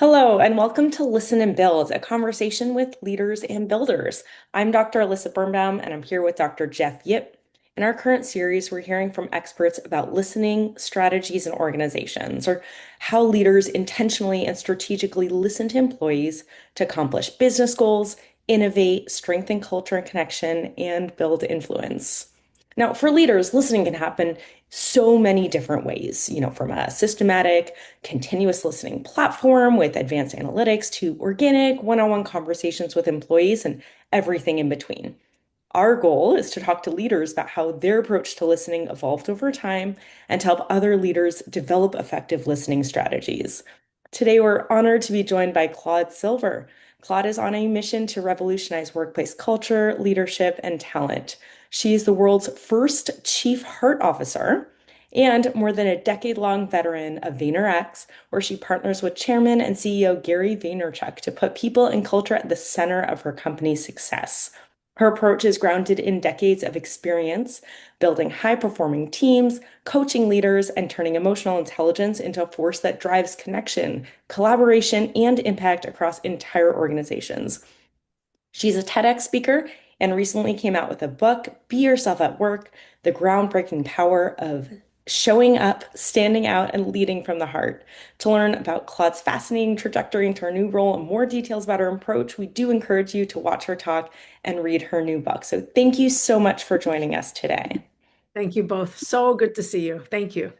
Hello, and welcome to Listen and Build, a conversation with leaders and builders. I'm Dr. Alyssa Birnbaum, and I'm here with Dr. Jeff Yip. In our current series, we're hearing from experts about listening strategies and organizations, or how leaders intentionally and strategically listen to employees to accomplish business goals, innovate, strengthen culture and connection, and build influence. Now, for leaders, listening can happen so many different ways, from a systematic, continuous listening platform with advanced analytics to organic one-on-one conversations with employees and everything in between. Our goal is to talk to leaders about how their approach to listening evolved over time and to help other leaders develop effective listening strategies. Today, we're honored to be joined by Claude Silver. Claude is on a mission to revolutionize workplace culture, leadership, and talent. She is the world's first chief heart officer and more than a decade-long veteran of VaynerX, where she partners with Chairman and CEO Gary Vaynerchuk to put people and culture at the center of her company's success. Her approach is grounded in decades of experience building high-performing teams, coaching leaders, and turning emotional intelligence into a force that drives connection, collaboration, and impact across entire organizations. She's a TEDx speaker and recently came out with a book, Be Yourself at Work: The Groundbreaking Power of Showing Up, Standing Out, and Leading from the Heart. To learn about Claude's fascinating trajectory into her new role and more details about her approach, we do encourage you to watch her talk and read her new book. So thank you so much for joining us today. Thank you both. So good to see you. Thank you.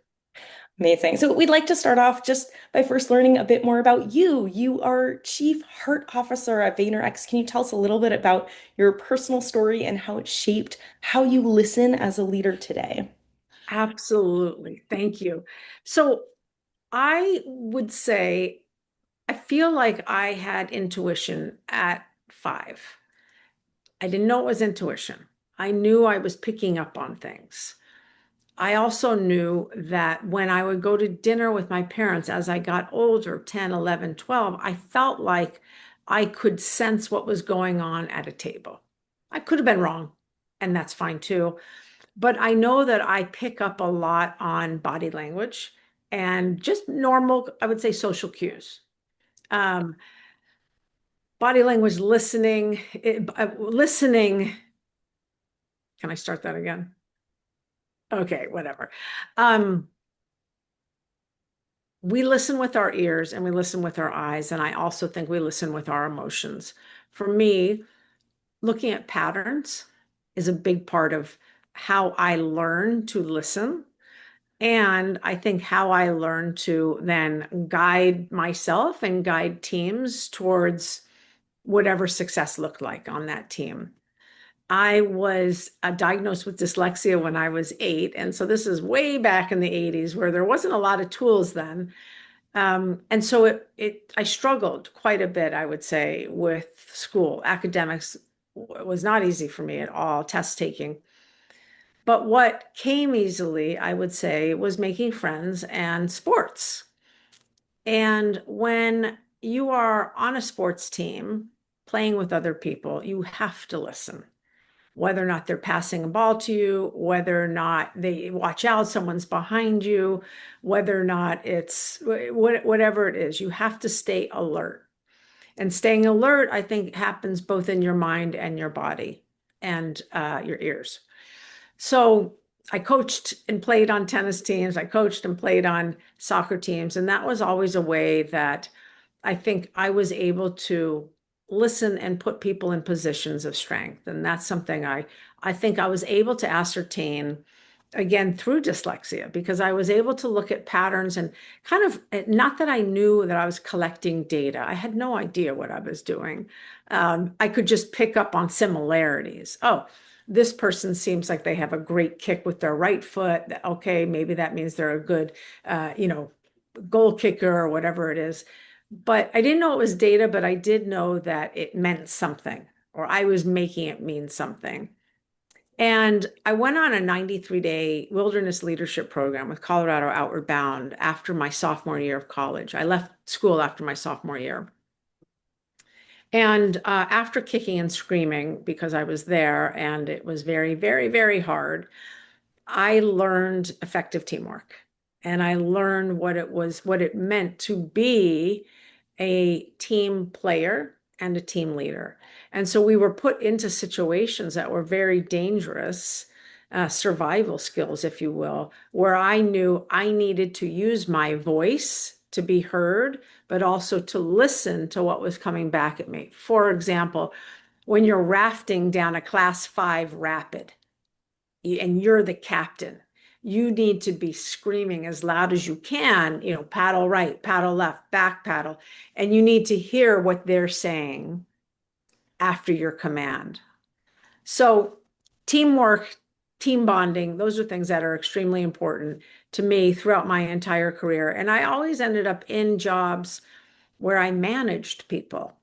Amazing. So we'd like to start off just by first learning a bit more about you. You are Chief Heart Officer at VaynerX. Can you tell us a little bit about your personal story and how it shaped how you listen as a leader today? Absolutely. Thank you. So I would say I feel like I had intuition at 5. I didn't know it was intuition. I knew I was picking up on things. I also knew that when I would go to dinner with my parents as I got older, 10, 11, 12, I felt like I could sense what was going on at a table. I could have been wrong, and that's fine too. But I know that I pick up a lot on body language and just normal, I would say, social cues. Um, Body language, listening. Can I start that again? Okay, whatever. Um, we listen with our ears and we listen with our eyes, and I also think we listen with our emotions. For me, looking at patterns is a big part of how I learn to listen. And I think how I learn to then guide myself and guide teams towards whatever success looked like on that team. I was diagnosed with dyslexia when I was 8. And so this is way back in the 80s where there wasn't a lot of tools then. And so I struggled quite a bit, I would say, with school. Academics was not easy for me at all, test taking. But what came easily, I would say, was making friends and sports. And when you are on a sports team playing with other people, you have to listen. Whether or not they're passing a ball to you, whether or not they watch out, someone's behind you, whether or not it's whatever it is, you have to stay alert. And staying alert, I think, happens both in your mind and your body and your ears. So I coached and played on tennis teams. I coached and played on soccer teams. And that was always a way that I think I was able to listen and put people in positions of strength. And that's something I think I was able to ascertain again through dyslexia, because I was able to look at patterns and kind of, not that I knew that I was collecting data. I had no idea what I was doing. I could just pick up on similarities. Oh, this person seems like they have a great kick with their right foot. Okay, maybe that means they're a good, goal kicker or whatever it is. But I didn't know it was data, but I did know that it meant something, or I was making it mean something. And I went on a 93-day wilderness leadership program with Colorado Outward Bound after my sophomore year of college. I left school after my sophomore year. And after kicking and screaming because I was there and it was very, very, very hard, I learned effective teamwork. And I learned what it meant to be a team player and a team leader. And so we were put into situations that were very dangerous, survival skills, if you will, where I knew I needed to use my voice to be heard, but also to listen to what was coming back at me. For example, when you're rafting down a class 5 rapid and you're the captain, you need to be screaming as loud as you can, paddle right, paddle left, back paddle, and you need to hear what they're saying after your command. So, teamwork, team bonding, those are things that are extremely important to me throughout my entire career. And I always ended up in jobs where I managed people.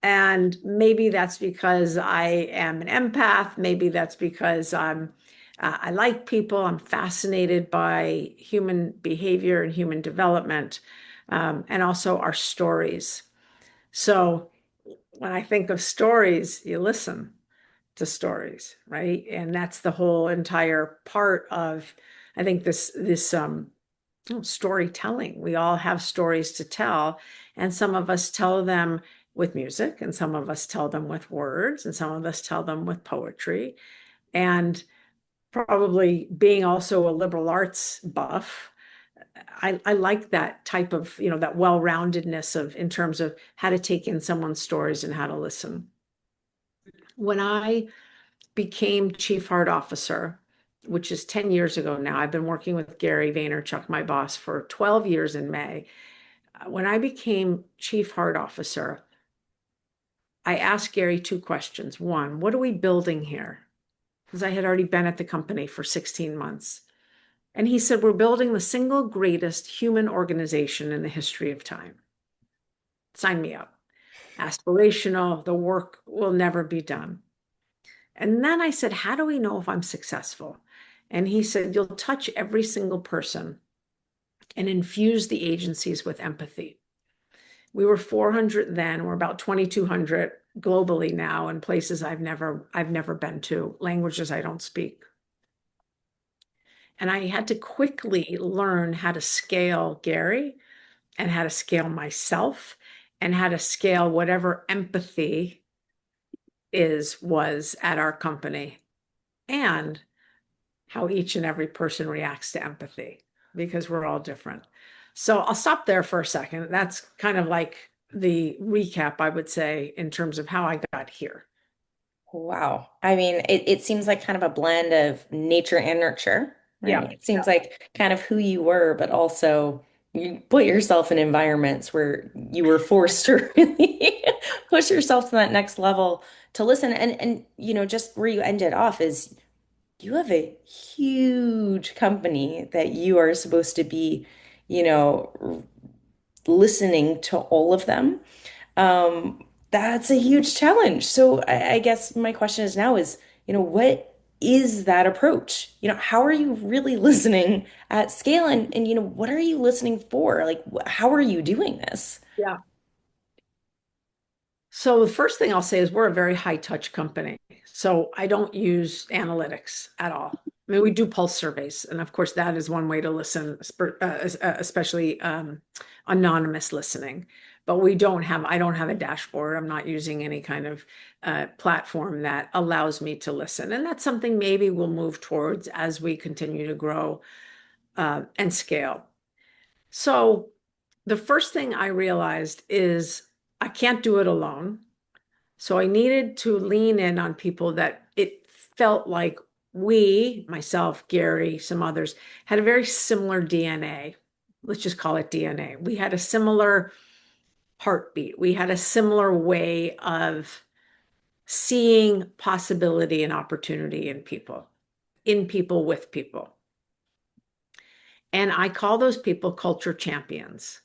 And maybe that's because I am an empath. Maybe that's because I like people. I'm fascinated by human behavior and human development, and also our stories. So when I think of stories, you listen to stories, right? And that's the whole entire part of, I think storytelling. We all have stories to tell, and some of us tell them with music, and some of us tell them with words, and some of us tell them with poetry. And probably being also a liberal arts buff, I like that type of, that well-roundedness of in terms of how to take in someone's stories and how to listen. When I became chief heart officer, which is 10 years ago now, I've been working with Gary Vaynerchuk, my boss, for 12 years in May. When I became chief heart officer, I asked Gary two questions. One, what are we building here? Because I had already been at the company for 16 months. And he said, we're building the single greatest human organization in the history of time. Sign me up. Aspirational, the work will never be done. And then I said, how do we know if I'm successful? And he said, you'll touch every single person and infuse the agencies with empathy. We were 400 then, we're about 2,200 globally now in places I've never been to, languages I don't speak. And I had to quickly learn how to scale Gary and how to scale myself and how to scale whatever empathy was at our company, and how each and every person reacts to empathy, because we're all different. So I'll stop there for a second. That's kind of like the recap, I would say, in terms of how I got here. Wow. I mean, it seems like kind of a blend of nature and nurture, Yeah. right? It seems like kind of who you were, but also you put yourself in environments where you were forced to really push yourself to that next level to listen. And just where you ended off is you have a huge company that you are supposed to be, listening to all of them. That's a huge challenge. So I guess my question is now is, what is that approach? How are you really listening at scale and what are you listening for? Like, how are you doing this? Yeah. So the first thing I'll say is we're a very high touch company. So I don't use analytics at all. I mean, we do pulse surveys, and of course, that is one way to listen, especially anonymous listening. But I don't have a dashboard. I'm not using any kind of platform that allows me to listen. And that's something maybe we'll move towards as we continue to grow and scale. So the first thing I realized is I can't do it alone. So I needed to lean in on people that it felt like we, myself, Gary, some others, had a very similar DNA. Let's just call it DNA. We had a similar heartbeat. We had a similar way of seeing possibility and opportunity in people, with people. And I call those people culture champions.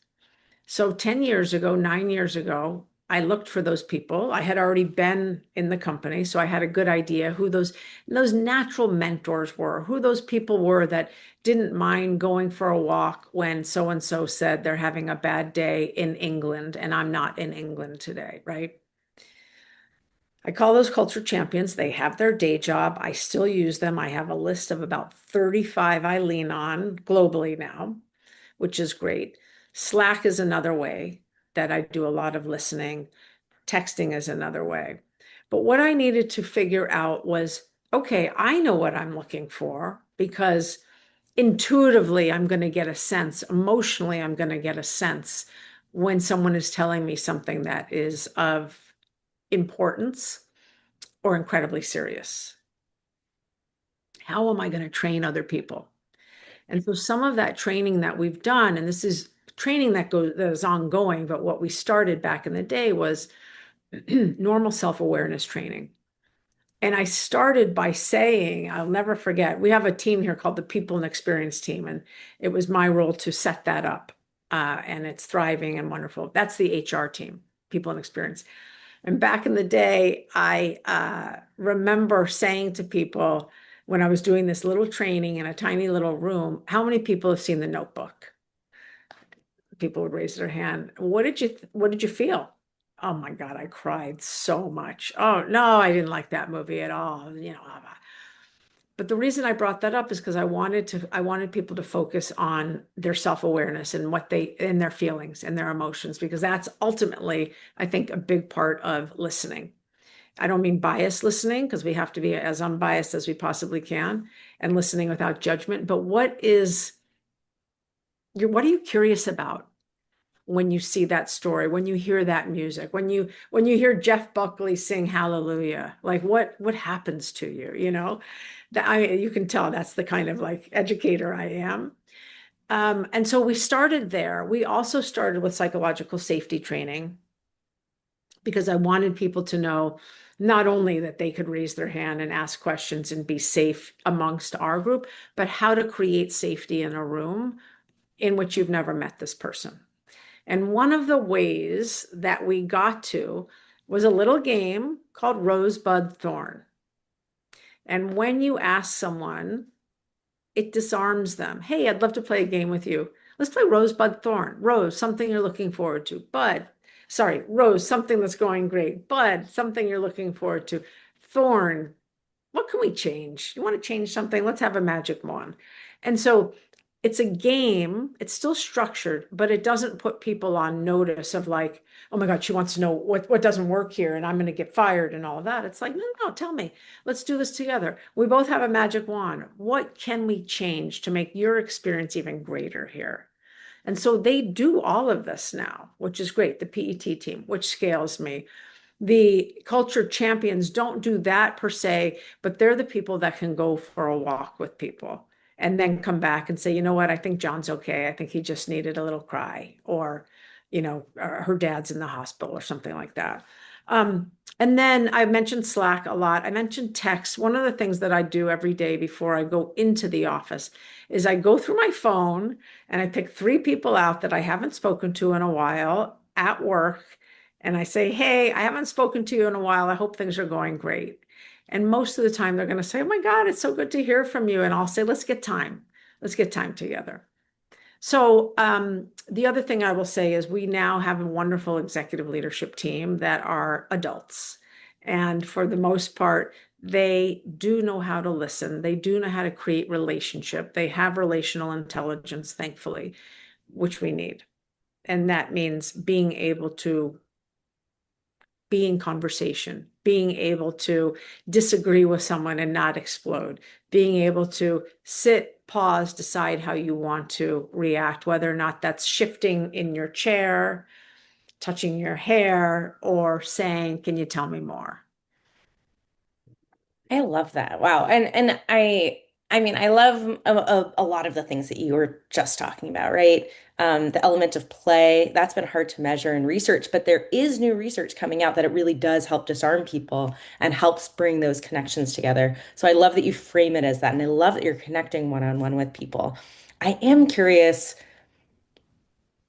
So 10 years ago, 9 years ago, I looked for those people. I had already been in the company, so I had a good idea who those natural mentors were, who those people were that didn't mind going for a walk when so and so said they're having a bad day in England and I'm not in England today, right? I call those culture champions. They have their day job. I still use them. I have a list of about 35 I lean on globally now, which is great. Slack is another way. that I do a lot of listening. Texting is another way. But what I needed to figure out was, okay, I know what I'm looking for because intuitively I'm going to get a sense, emotionally, I'm going to get a sense when someone is telling me something that is of importance or incredibly serious. How am I going to train other people? And so some of that training that we've done, and this is training that is ongoing, but what we started back in the day was normal self-awareness training. And I started by saying, I'll never forget, we have a team here called the People and Experience Team, and it was my role to set that up. And it's thriving and wonderful. That's the HR team, People and Experience. And back in the day, I remember saying to people when I was doing this little training in a tiny little room, how many people have seen The Notebook? People would raise their hand. What did you feel? Oh my God, I cried so much. Oh no, I didn't like that movie at all. But the reason I brought that up is because I wanted people to focus on their self-awareness and what they and their feelings and their emotions, because that's ultimately, I think, a big part of listening. I don't mean biased listening, because we have to be as unbiased as we possibly can and listening without judgment. But what are you curious about when you see that story, when you hear that music, when you hear Jeff Buckley sing Hallelujah? Like what happens to you, That you can tell that's the kind of like educator I am. And so we started there. We also started with psychological safety training because I wanted people to know not only that they could raise their hand and ask questions and be safe amongst our group, but how to create safety in a room in which you've never met this person. And one of the ways that we got to was a little game called Rosebud Thorn. And when you ask someone, it disarms them. Hey, I'd love to play a game with you. Let's play Rosebud Thorn. Rose, something you're looking forward to. Rose, something that's going great. Bud, something you're looking forward to. Thorn, what can we change? You want to change something? Let's have a magic wand. And so it's a game. It's still structured, but it doesn't put people on notice of like, oh my God, she wants to know what doesn't work here and I'm going to get fired and all of that. It's like, no, no, tell me. Let's do this together. We both have a magic wand. What can we change to make your experience even greater here? And so they do all of this now, which is great. The PET team, which scales me. The culture champions don't do that per se, but they're the people that can go for a walk with people and then come back and say, you know what, I think John's okay. I think he just needed a little cry, or, her dad's in the hospital or something like that. And then I mentioned Slack a lot. I mentioned text. One of the things that I do every day before I go into the office is I go through my phone and I pick 3 people out that I haven't spoken to in a while at work. And I say, hey, I haven't spoken to you in a while. I hope things are going great. And most of the time they're going to say, oh my God, it's so good to hear from you. And I'll say, let's get time. Let's get time together. So the other thing I will say is we now have a wonderful executive leadership team that are adults. And for the most part, they do know how to listen. They do know how to create relationship. They have relational intelligence, thankfully, which we need. And that means being able to be in conversation, being able to disagree with someone and not explode, being able to sit, pause, decide how you want to react, whether or not that's shifting in your chair, touching your hair, or saying, can you tell me more? I love that. Wow. And I mean, I love a lot of the things that you were just talking about, right? The element of play, that's been hard to measure in research, but there is new research coming out that it really does help disarm people and helps bring those connections together. So I love that you frame it as that, and I love that you're connecting one-on-one with people. I am curious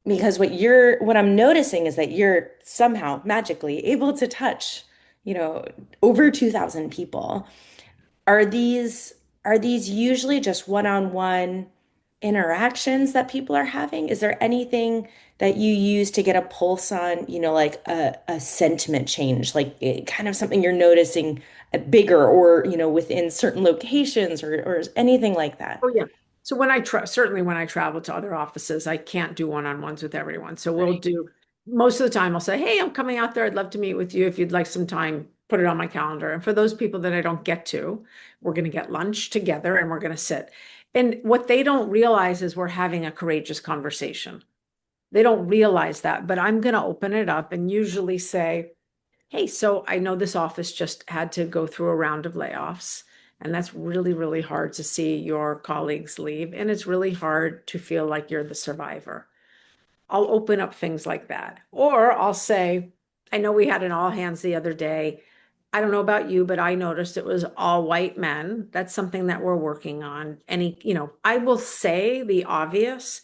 because what I'm noticing is that you're somehow magically able to touch, you know, over 2,000 people. Are these usually just one-on-one interactions that people are having? Is there anything that you use to get a pulse on, like a sentiment change, like kind of something you're noticing bigger or, within certain locations or anything like that? Oh, yeah. So certainly when I travel to other offices, I can't do one-on-ones with everyone. So we'll Right. do most of the time I'll say, hey, I'm coming out there. I'd love to meet with you. If you'd like some time, put it on my calendar. And for those people that I don't get to, we're going to get lunch together and we're going to sit. And what they don't realize is we're having a courageous conversation. They don't realize that, but I'm going to open it up and usually say, hey, so I know this office just had to go through a round of layoffs. And that's really, really hard to see your colleagues leave. And it's really hard to feel like you're the survivor. I'll open up things like that. Or I'll say, I know we had an all hands the other day. I don't know about you, but I noticed it was all white men. That's something that we're working on. I will say the obvious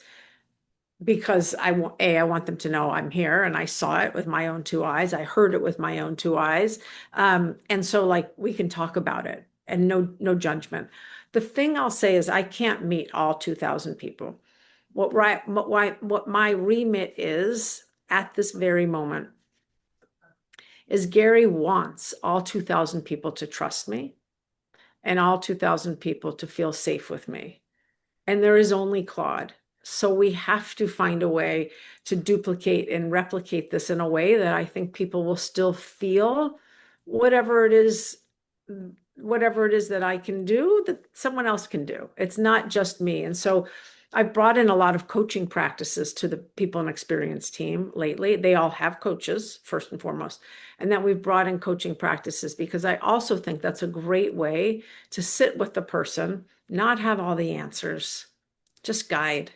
because I want them to know I'm here and I saw it with my own two eyes. I heard it with my own two eyes. And so like we can talk about it and no judgment. The thing I'll say is I can't meet all 2,000 people. What my remit is at this very moment is Gary wants all 2,000 people to trust me and all 2,000 people to feel safe with me. And there is only Claude. So we have to find a way to duplicate and replicate this in a way that I think people will still feel whatever it is, whatever it is that I can do that someone else can do. It's not just me. And so I've brought in a lot of coaching practices to the people and experience team lately. They all have coaches, first and foremost. And then we've brought in coaching practices because I also think that's a great way to sit with the person, not have all the answers, just guide.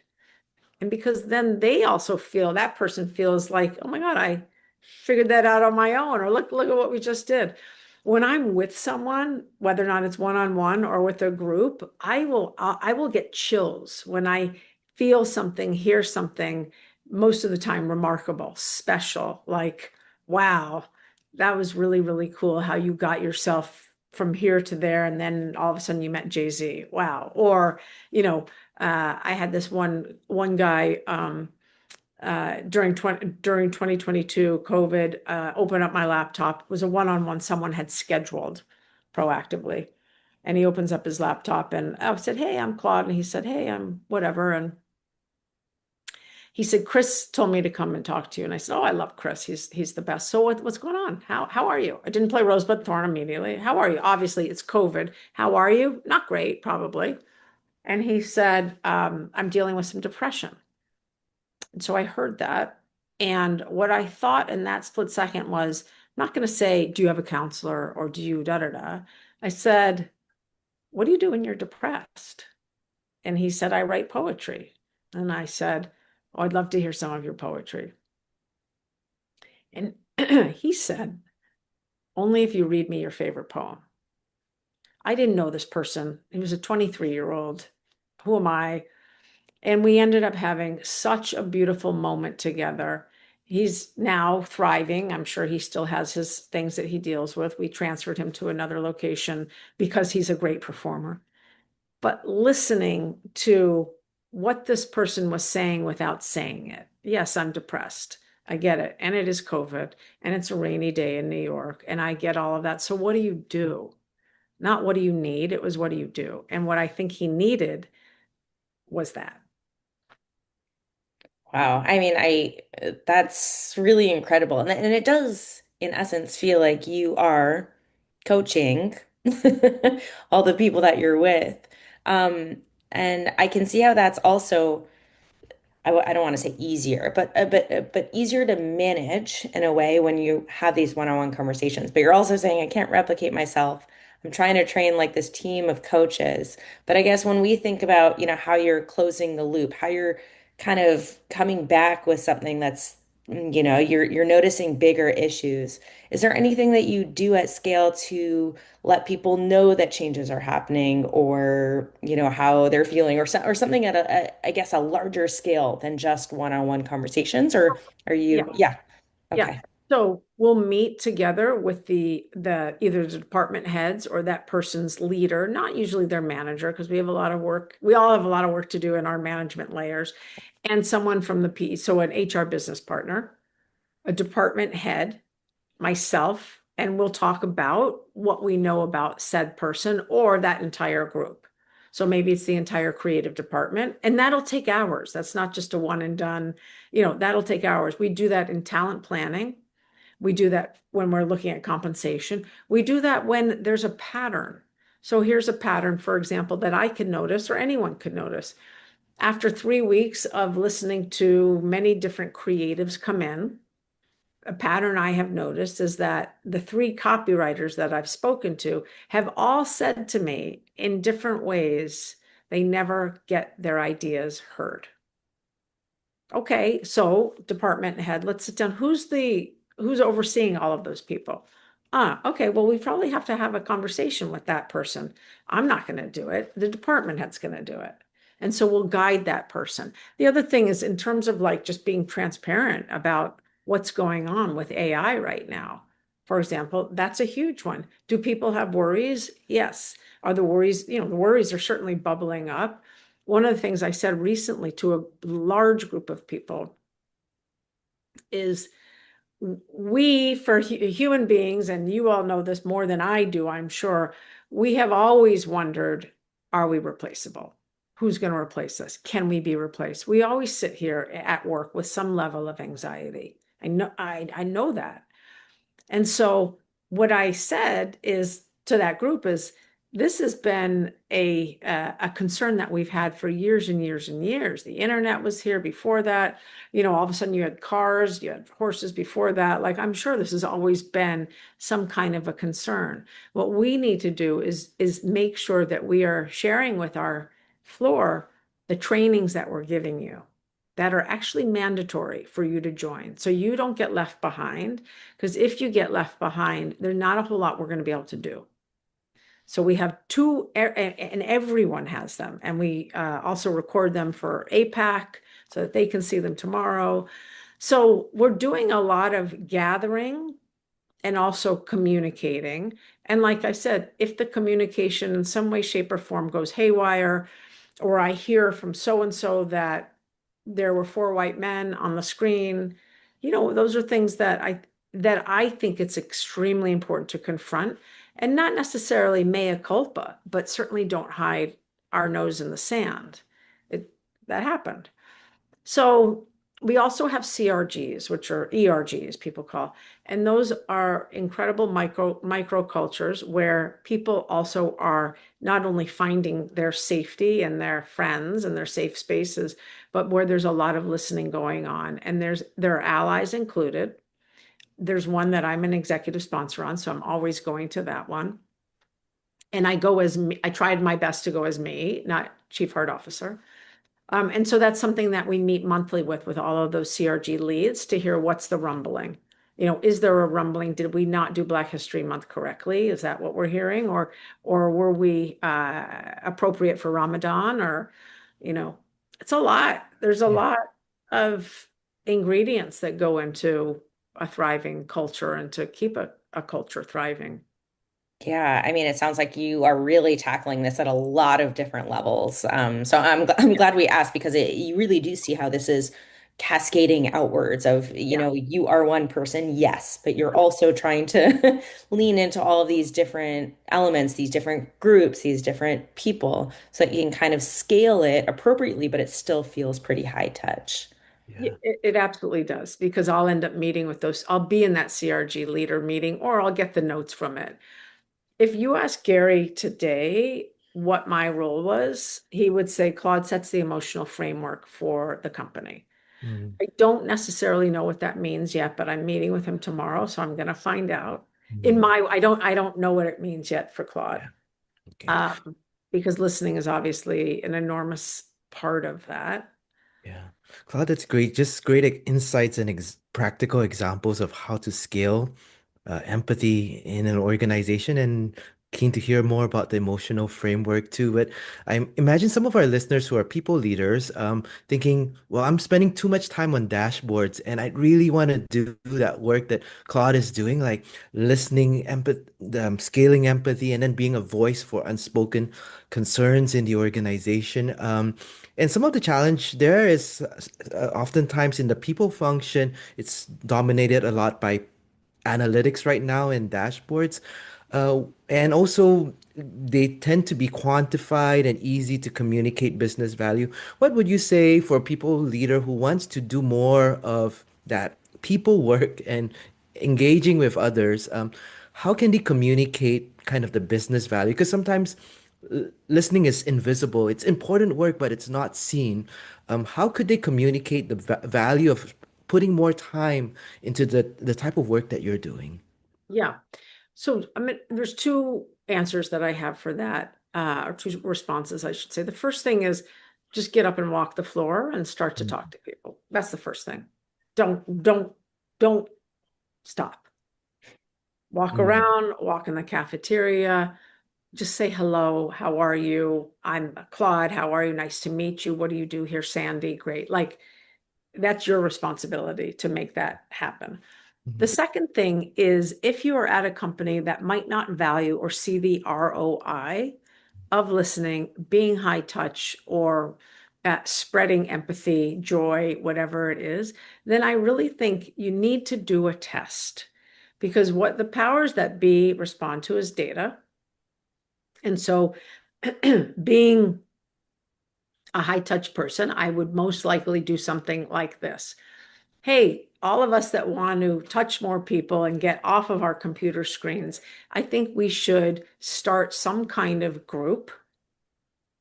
And because then they also feel that person feels like, oh my God, I figured that out on my own, or look at what we just did. When I'm with someone, whether or not it's one-on-one or with a group, I will get chills when I feel something, hear something, most of the time remarkable, special, like, wow, that was really, really cool how you got yourself from here to there, and then all of a sudden you met Jay-Z. Wow. Or, I had this one guy during 2022 COVID, open up my laptop. It was a one-on-one someone had scheduled proactively. And he opens up his laptop and I said, hey, I'm Claude. And he said, hey, I'm whatever. And he said, Chris told me to come and talk to you. And I said, oh, I love Chris. He's the best. So what's going on? How are you? I didn't play Rosebud Thorn immediately. How are you? Obviously, it's COVID. How are you? Not great, probably. And he said, I'm dealing with some depression. And so I heard that. And what I thought in that split second was, I'm not going to say, do you have a counselor or do you da da da? I said, what do you do when you're depressed? And he said, I write poetry. And I said, oh, I'd love to hear some of your poetry. And he said, only if you read me your favorite poem. I didn't know this person. He was a 23-year-old. Who am I? And we ended up having such a beautiful moment together. He's now thriving. I'm sure he still has his things that he deals with. We transferred him to another location because he's a great performer. But listening to what this person was saying without saying it. Yes, I'm depressed. I get it. And it is COVID and it's a rainy day in New York. And I get all of that. So what do you do? Not what do you need? It was what do you do? And what I think he needed was that. Wow. I mean, that's really incredible. And it does, in essence, feel like you are coaching all the people that you're with. Um, and I can see how that's also I don't want to say easier, but easier to manage in a way when you have these one-on-one conversations. But you're also saying I can't replicate myself. I'm trying to train like this team of coaches. But I guess when we think about, how you're closing the loop, how you're kind of coming back with something that's, you're noticing bigger issues. Is there anything that you do at scale to let people know that changes are happening or how they're feeling or something at I guess a larger scale than just one-on-one conversations or are Yeah. you yeah, Yeah. okay. So we'll meet together with the either the department heads or that person's leader, not usually their manager, because we have a lot of work. We all have a lot of work to do in our management layers, and someone from the P, so an HR business partner, a department head, myself, and we'll talk about what we know about said person or that entire group. So maybe it's the entire creative department, and that'll take hours. That's not just a one and done, that'll take hours. We do that in talent planning. We do that when we're looking at compensation. We do that when there's a pattern. So here's a pattern, for example, that I could notice or anyone could notice. After 3 weeks of listening to many different creatives come in, a pattern I have noticed is that the three copywriters that I've spoken to have all said to me in different ways they never get their ideas heard. Okay, so department head, let's sit down. Who's overseeing all of those people? Okay, well, we probably have to have a conversation with that person. I'm not going to do it. The department head's going to do it. And so we'll guide that person. The other thing is in terms of like just being transparent about what's going on with AI right now. For example, that's a huge one. Do people have worries? Yes. Are the worries, the worries are certainly bubbling up. One of the things I said recently to a large group of people is we, for human beings, and you all know this more than I do, I'm sure, we have always wondered, are we replaceable? Who's going to replace us? Can we be replaced? We always sit here at work with some level of anxiety. I know that. And so what I said is to that group is this has been a concern that we've had for years and years and years. The internet was here before that. All of a sudden you had cars, you had horses before that. Like I'm sure this has always been some kind of a concern. What we need to do is make sure that we are sharing with our floor the trainings that we're giving you that are actually mandatory for you to join. So you don't get left behind. Because if you get left behind, there's not a whole lot we're going to be able to do. So we have two, and everyone has them. And we also record them for APAC so that they can see them tomorrow. So we're doing a lot of gathering and also communicating. And like I said, if the communication in some way, shape, or form goes haywire, or I hear from so and so that there were four white men on the screen, those are things that I think it's extremely important to confront and not necessarily mea culpa, but certainly don't hide our nose in the sand. That happened. So we also have CRGs, which are ERGs, people call, and those are incredible micro cultures where people also are not only finding their safety and their friends and their safe spaces, but where there's a lot of listening going on. And there are allies included. There's one that I'm an executive sponsor on, so I'm always going to that one. And I go as me, I tried my best to go as me, not chief heart officer. And so that's something that we meet monthly with all of those CRG leads to hear what's the rumbling. Is there a rumbling? Did we not do Black History Month correctly? Is that what we're hearing? Or were we appropriate for Ramadan? Or, it's a lot. There's a Yeah. lot of ingredients that go into a thriving culture and to keep a culture thriving. Yeah, I mean, it sounds like you are really tackling this at a lot of different levels. So I'm glad we asked because you really do see how this is cascading outwards of, Yeah. you are one person, yes, but you're also trying to lean into all of these different elements, these different groups, these different people, so that you can kind of scale it appropriately, but it still feels pretty high touch. Yeah, Yeah. it absolutely does because I'll end up meeting with those. I'll be in that CRG leader meeting or I'll get the notes from it. If you ask Gary today what my role was, he would say Claude sets the emotional framework for the company. Mm, I don't necessarily know what that means yet, but I'm meeting with him tomorrow, so I'm going to find out. mm, I don't know what it means yet for Claude, yeah. Okay. um, because listening is obviously an enormous part of that. Yeah. Claude, that's great. Just great insights and ex practical examples of how to scale empathy in an organization, and keen to hear more about the emotional framework too. But I imagine some of our listeners who are people leaders thinking, well, I'm spending too much time on dashboards and I really want to do that work that Claude is doing, like listening, scaling empathy, and then being a voice for unspoken concerns in the organization. And some of the challenge there is oftentimes in the people function, it's dominated a lot by analytics right now and dashboards. And also, they tend to be quantified and easy to communicate business value. What would you say for people leader who wants to do more of that people work and engaging with others? How can they communicate kind of the business value? Because sometimes listening is invisible. It's important work, but it's not seen. How could they communicate the value of putting more time into the type of work that you're doing? Yeah. So, I mean, there's two answers that I have for that, or two responses, I should say. The first thing is just get up and walk the floor and start to talk to people. That's the first thing. Don't stop. Walk Mm, around, walk in the cafeteria, just say hello. How are you? I'm Claude. How are you? Nice to meet you. What do you do here, Sandy? Great. Like, that's your responsibility to make that happen. The mm, second thing is if you are at a company that might not value or see the ROI of listening, being high touch, or spreading empathy, joy, whatever it is, then I really think you need to do a test because what the powers that be respond to is data. And so, being a high touch person, I would most likely do something like this. Hey, all of us that want to touch more people and get off of our computer screens, I think we should start some kind of group,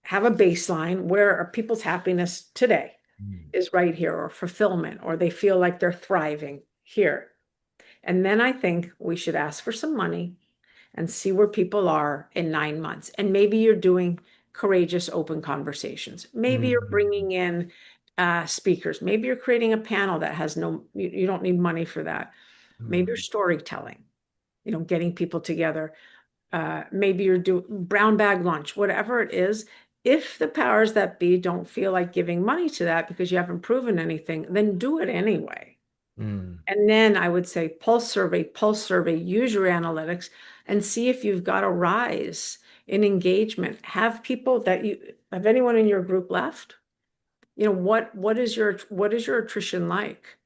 have a baseline where people's happiness today mm, is right here, or fulfillment, or they feel like they're thriving here. And then I think we should ask for some money and see where people are in 9 months. And maybe you're doing courageous, open conversations. Maybe you're mm, bringing in speakers. Maybe you're creating a panel that has no, you don't need money for that. Maybe you're mm, storytelling, getting people together. Maybe you're doing brown bag lunch, whatever it is. If the powers that be don't feel like giving money to that because you haven't proven anything, then do it anyway. mm, And then I would say pulse survey, use your analytics and see if you've got a rise in engagement. Have anyone in your group left? What is your attrition like?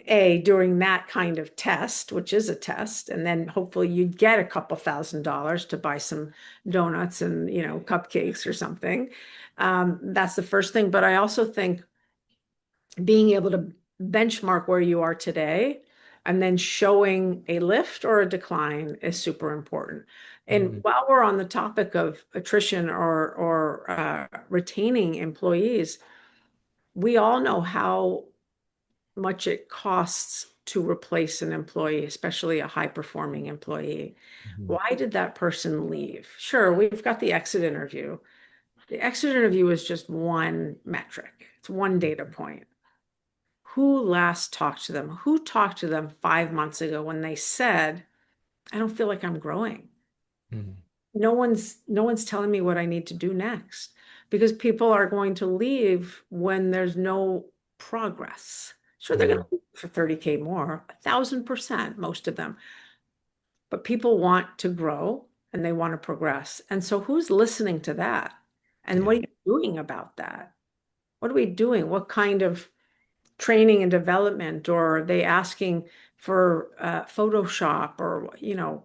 During that kind of test, which is a test, and then hopefully you'd get a couple $1,000s to buy some donuts and cupcakes or something. That's the first thing. But I also think being able to benchmark where you are today and then showing a lift or a decline is super important. And mm, while we're on the topic of attrition or retaining employees, we all know how much it costs to replace an employee, especially a high performing employee. mm, Why did that person leave? Sure, we've got the exit interview. The exit interview is just one metric, it's one data point. Who last talked to them? Who talked to them 5 months ago when they said, I don't feel like I'm growing? mm, No one's telling me what I need to do next because people are going to leave when there's no progress. Sure, they're going mm, to leave for 30K more, 1,000%, most of them. But people want to grow and they want to progress. And so who's listening to that? And what yeah. are you doing about that? What are we doing? What kind of training and development, or are they asking for Photoshop or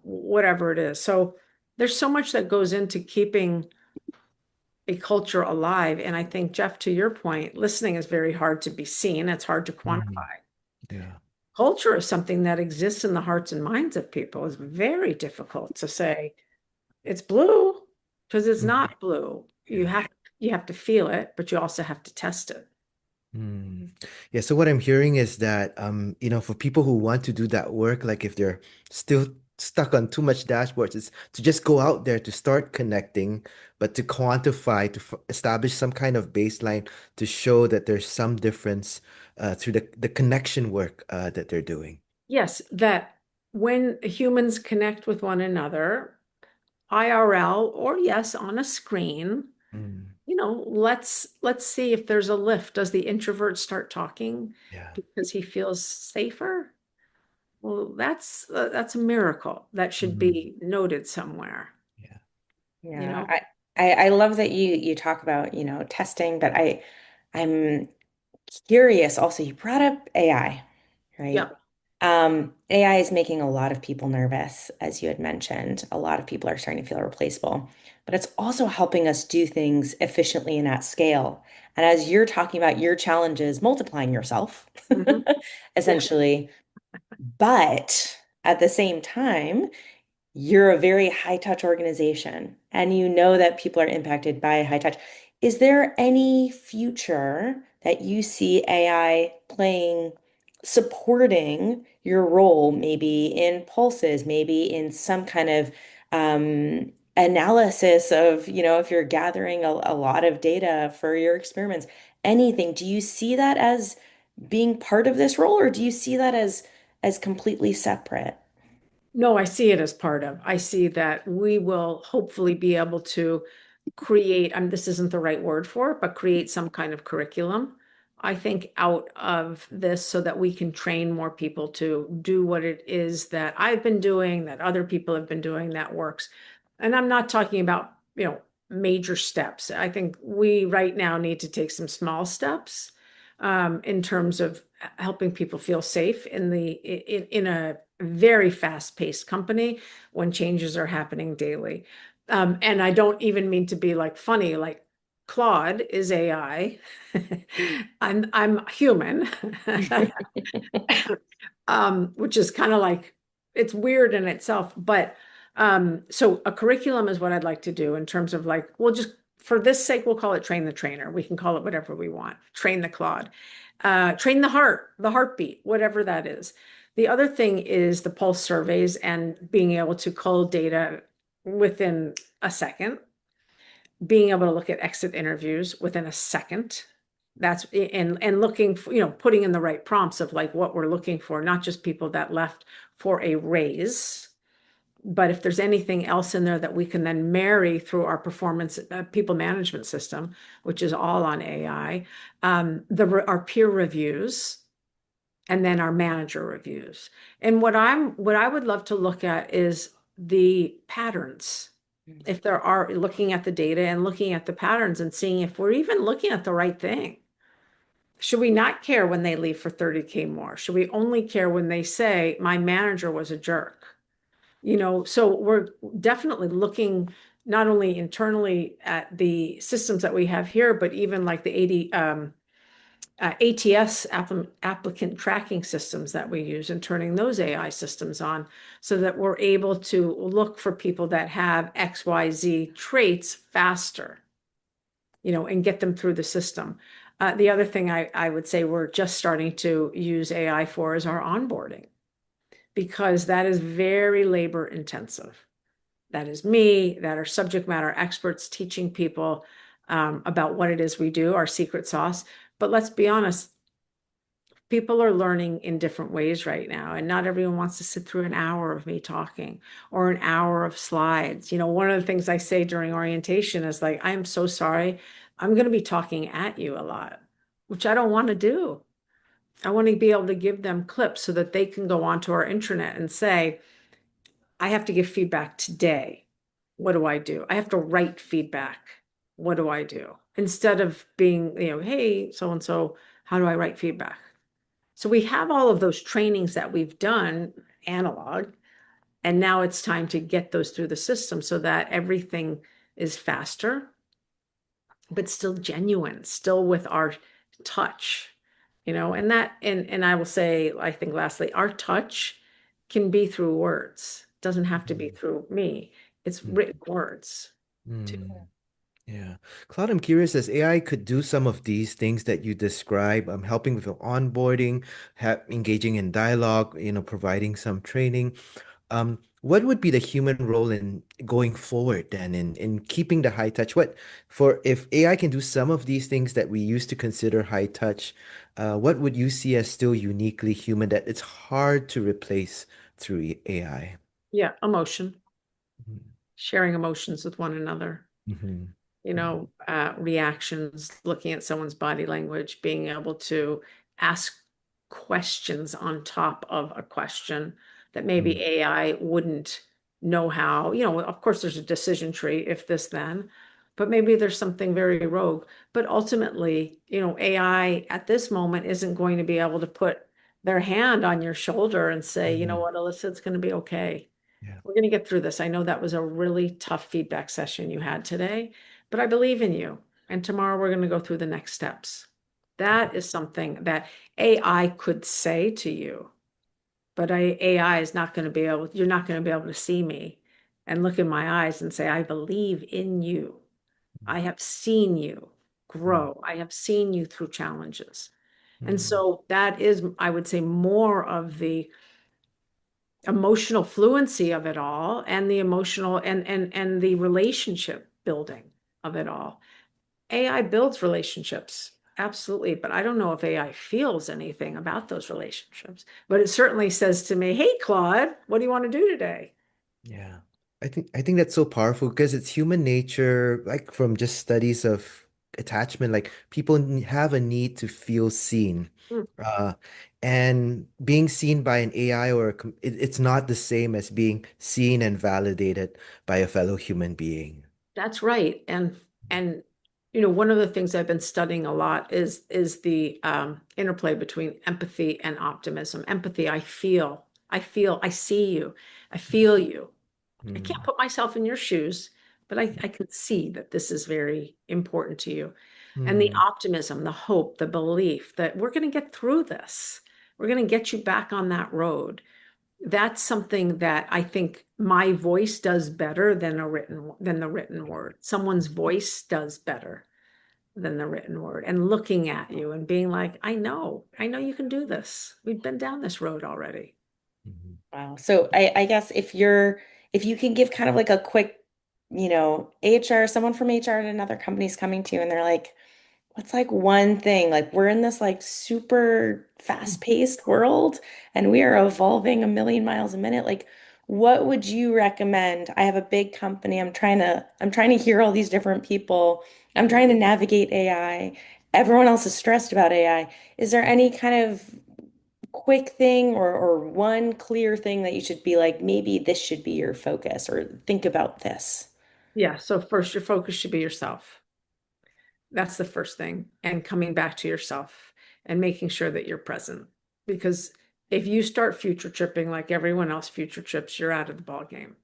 whatever it is? So there's so much that goes into keeping a culture alive. And I think, Jeff, to your point, listening is very hard to be seen. It's hard to Mm, quantify. yeah. Culture is something that exists in the hearts and minds of people. It's very difficult to say it's blue because it's Mm, not blue. You yeah. have you have to feel it, but you also have to test it. Mm. Yeah, so what I'm hearing is that for people who want to do that work, like if they're still stuck on too much dashboards, is to just go out there to start connecting, but to quantify, to establish some kind of baseline to show that there's some difference through the connection work that they're doing. Yes, that when humans connect with one another, IRL or yes, on a screen, Mm, let's see if there's a lift. Does the introvert start talking yeah. because he feels safer? Well, that's a miracle that should Mhm. be noted somewhere, Yeah. you Yeah, know? I love that you talk about, testing, but I'm curious also, you brought up AI, right? Yep. AI is making a lot of people nervous, as you had mentioned. A lot of people are starting to feel replaceable, but it's also helping us do things efficiently and at scale. And as you're talking about your challenges, multiplying yourself, Mhm. Yeah. essentially, but at the same time, you're a very high touch organization and you know that people are impacted by high touch. Is there any future that you see AI playing, supporting your role, maybe in pulses, maybe in some kind of analysis of, if you're gathering a lot of data for your experiments, anything? Do you see that as being part of this role, or do you see that as completely separate? No, I see it as part of. I see that we will hopefully be able to create, this isn't the right word for it, but create some kind of curriculum, I think, out of this so that we can train more people to do what it is that I've been doing, that other people have been doing that works. And I'm not talking about, major steps. I think we right now need to take some small steps in terms of helping people feel safe in a very fast-paced company when changes are happening daily. And I don't even mean to be like funny, like Claude is AI. I'm human, which is kind of like it's weird in itself. But so a curriculum is what I'd like to do in terms of like, we'll just for this sake, we'll call it train the trainer. We can call it whatever we want. Train the Claude, train the heartbeat, whatever that is. The other thing is the pulse surveys and being able to cull data within a second, being able to look at exit interviews within a second. That's and looking for, putting in the right prompts of like what we're looking for, not just people that left for a raise, but if there's anything else in there that we can then marry through our performance people management system, which is all on AI, our peer reviews, and then our manager reviews. And what I would love to look at is the patterns. If there are looking at the data and looking at the patterns and seeing if we're even looking at the right thing. Should we not care when they leave for 30K more? Should we only care when they say my manager was a jerk? So we're definitely looking not only internally at the systems that we have here, but even like the ATS applicant tracking systems that we use and turning those AI systems on so that we're able to look for people that have XYZ traits faster, and get them through the system. The other thing I would say we're just starting to use AI for is our onboarding, because that is very labor intensive. That is me, that are subject matter experts teaching people about what it is we do, our secret sauce. But let's be honest, people are learning in different ways right now, and not everyone wants to sit through an hour of me talking or an hour of slides. One of the things I say during orientation is like, I am so sorry, I'm going to be talking at you a lot, which I don't want to do. I want to be able to give them clips so that they can go onto our intranet and say, I have to give feedback today. What do I do? I have to write feedback. What do I do? Instead of being, hey, so and so, how do I write feedback? So we have all of those trainings that we've done analog, and now it's time to get those through the system so that everything is faster, but still genuine, still with our touch, and I will say, I think lastly, our touch can be through words. It doesn't have to be through me. It's written words too. Mm. Yeah. Claude, I'm curious, as AI could do some of these things that you describe, helping with your onboarding, engaging in dialogue, providing some training. What would be the human role in going forward then in keeping the high touch? If AI can do some of these things that we used to consider high touch, what would you see as still uniquely human that it's hard to replace through AI? Yeah, emotion, sharing emotions with one another. Mm-hmm. Reactions, looking at someone's body language, being able to ask questions on top of a question that maybe AI wouldn't know how. Of course, there's a decision tree, if this, then, but maybe there's something very rogue. But ultimately, AI at this moment isn't going to be able to put their hand on your shoulder and say, you know Mhm. what, Alyssa, it's going to be okay. Yeah. We're going to get through this. I know that was a really tough feedback session you had today, but I believe in you. And tomorrow we're going to go through the next steps. That is something that AI could say to you, but AI is not going to be able, you're not going to be able to see me and look in my eyes and say, I believe in you. I have seen you Mm. grow. I have seen you through challenges. And Mm. so that is, I would say, more of the emotional fluency of it all and the emotional and the relationship building of it all. AI builds relationships, absolutely, but I don't know if AI feels anything about those relationships. But it certainly says to me, "Hey, Claude, what do you want to do today?" Yeah. I think that's so powerful because it's human nature, like from just studies of attachment, like people have a need to feel seen. Hmm. Uh, and being seen by an AI or it's not the same as being seen and validated by a fellow human being. That's right. And one of the things I've been studying a lot is the interplay between empathy and optimism. Empathy, I see you, I feel you. I can't Mm. put myself in your shoes, but I can see that this is very important to you. And the Mm. optimism, the hope, the belief that we're going to get through this. We're going to get you back on that road. That's something that I think my voice does better than the written word. Someone's voice does better than the written word. And looking at you and being like, I know you can do this. We've been down this road already. Mhm. Wow. So I guess if you can give kind of like a quick, HR, someone from HR at another company's coming to you and they're like, what's like one thing? Like we're in this like super fast-paced world and we are evolving a million miles a minute. Like what would you recommend? I have a big company. I'm trying to hear all these different people. I'm Yeah. trying to navigate AI. Everyone else is stressed about AI. Is there any kind of quick thing or one clear thing that you should be like, maybe this should be your focus or think about this? Yeah. So first, your focus should be yourself. That's the first thing. And coming back to yourself and making sure that you're present. Because if you start future tripping like everyone else future trips, you're out of the ball game.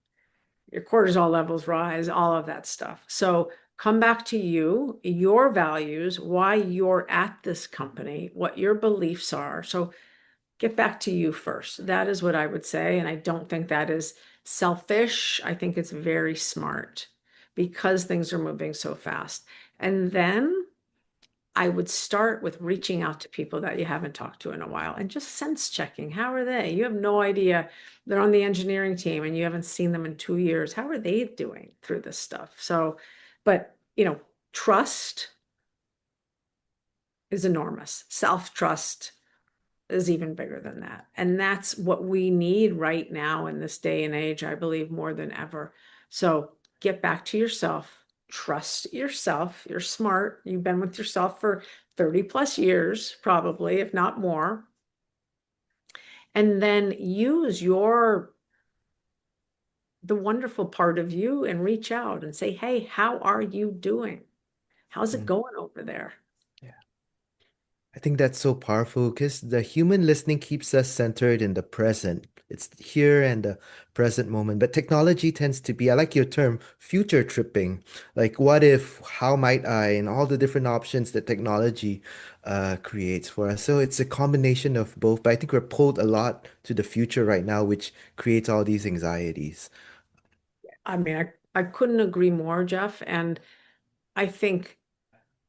Your cortisol levels rise, all of that stuff. So come back to you, your values, why you're at this company, what your beliefs are. So get back to you first. That is what I would say. And I don't think that is selfish. I think it's very smart because things are moving so fast. And then I would start with reaching out to people that you haven't talked to in a while and just sense checking. How are they? You have no idea. They're on the engineering team and you haven't seen them in 2 years. How are they doing through this stuff? So, but trust is enormous. Self-trust is even bigger than that. And that's what we need right now in this day and age, I believe, more than ever. So get back to yourself, trust yourself. You're smart. You've been with yourself for 30 plus years, probably, if not more. And then use the wonderful part of you and reach out and say, hey, how are you doing? How's it Mm. going over there? Yeah. I think that's so powerful because the human listening keeps us centered in the present. It's here and the present moment. But technology tends to be, I like your term, future tripping. Like, what if, how might I, and all the different options that technology creates for us. So it's a combination of both. But I think we're pulled a lot to the future right now, which creates all these anxieties. I mean, I couldn't agree more, Jeff. And I think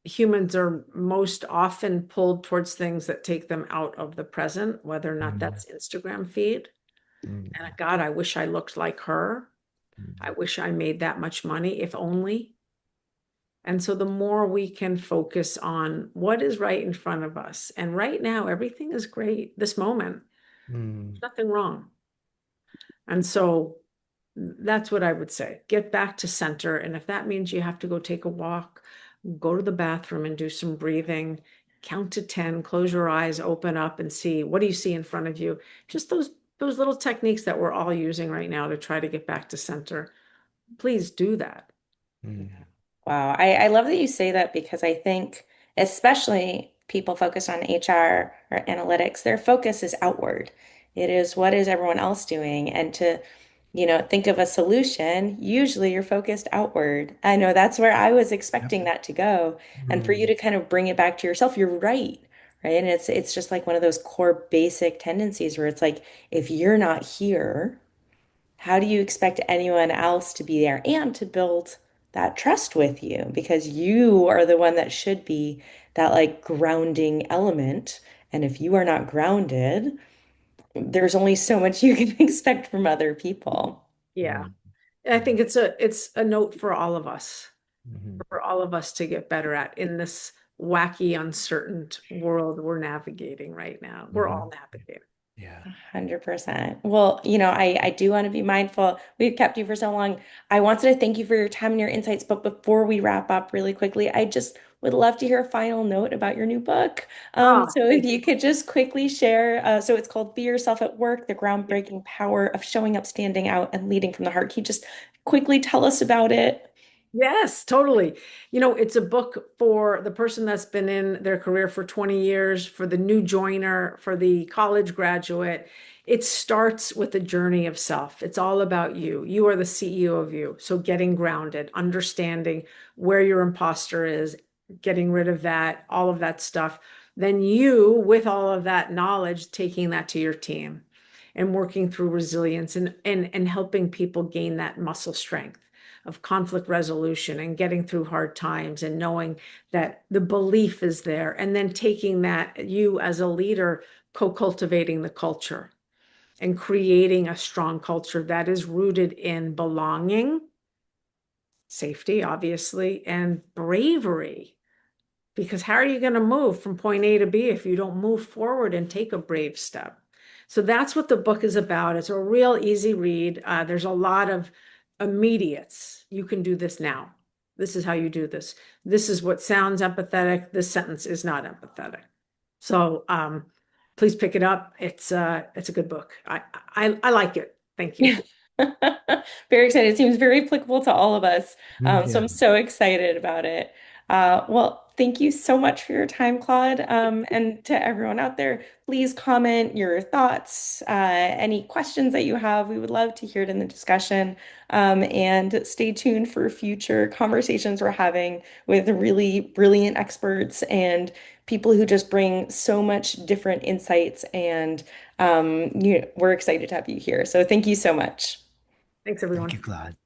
humans are most often pulled towards things that take them out of the present, whether or not Mm. that's Instagram feed. And Mm. God, I wish I looked like her. I Mm. wish I made that much money, if only. And so the more we can focus on what is right in front of us. And right now, everything is great. This moment, Mm. nothing wrong. And so that's what I would say. Get back to center. And if that means you have to go take a walk, go to the bathroom and do some breathing, count to 10, close your eyes, open up and see, what do you see in front of you? Just those little techniques that we're all using right now to try to get back to center. Please do that. Mm. Wow. I love that you say that because I think, especially people focused on HR or analytics, their focus is outward. It is what is everyone else doing? And to, think of a solution, usually you're focused outward. I know that's where I was Yep. expecting that to go. And for you Mm, to kind of bring it back to yourself, you're right. Right. And it's just like one of those core basic tendencies where it's like, if you're not here, how do you expect anyone else to be there and to build that trust with you? Because you are the one that should be that like grounding element. And if you are not grounded, there's only so much you can expect from other people. Yeah. mm, And I think it's a note mhm, for all of us to get better at in this wacky, uncertain world we're navigating right now. We're all mhm. navigating. Yeah. 100%. Well, I do want to be mindful. We've kept you for so long. I wanted to thank you for your time and your insights, but before we wrap up really quickly, I just would love to hear a final note about your new book. Ah, So if thank you you. could just quickly share, so it's called Be Yourself at Work, The Groundbreaking Power of Showing Up, Standing Out, and Leading from the Heart. Can you just quickly tell us about it? Yes, totally. It's a book for the person that's been in their career for 20 years, for the new joiner, for the college graduate. It starts with the journey of self. It's all about you. You are the CEO of you. So getting grounded, understanding where your imposter is, getting rid of that, all of that stuff. Then you, with all of that knowledge, taking that to your team and working through resilience and helping people gain that muscle strength of conflict resolution and getting through hard times and knowing that the belief is there and then taking that you as a leader co-cultivating the culture and creating a strong culture that is rooted in belonging, safety obviously, and bravery, because how are you going to move from point A to B if you don't move forward and take a brave step? So that's what the book is about. It's a real easy read. There's a lot of immediates. You can do this now. This is how you do this. This is what sounds empathetic. This sentence is not empathetic. So please pick it up. It's a good book. I like it. Thank you. Very excited. It seems very applicable to all of us. Mm, So yeah. I'm so excited about it. Well, thank you so much for your time, Claude. And to everyone out there, please comment your thoughts, any questions that you have. We would love to hear it in the discussion. And stay tuned for future conversations we're having with really brilliant experts and people who just bring so much different insights. And we're excited to have you here. So thank you so much. Thanks, Thank you, everyone. Claude.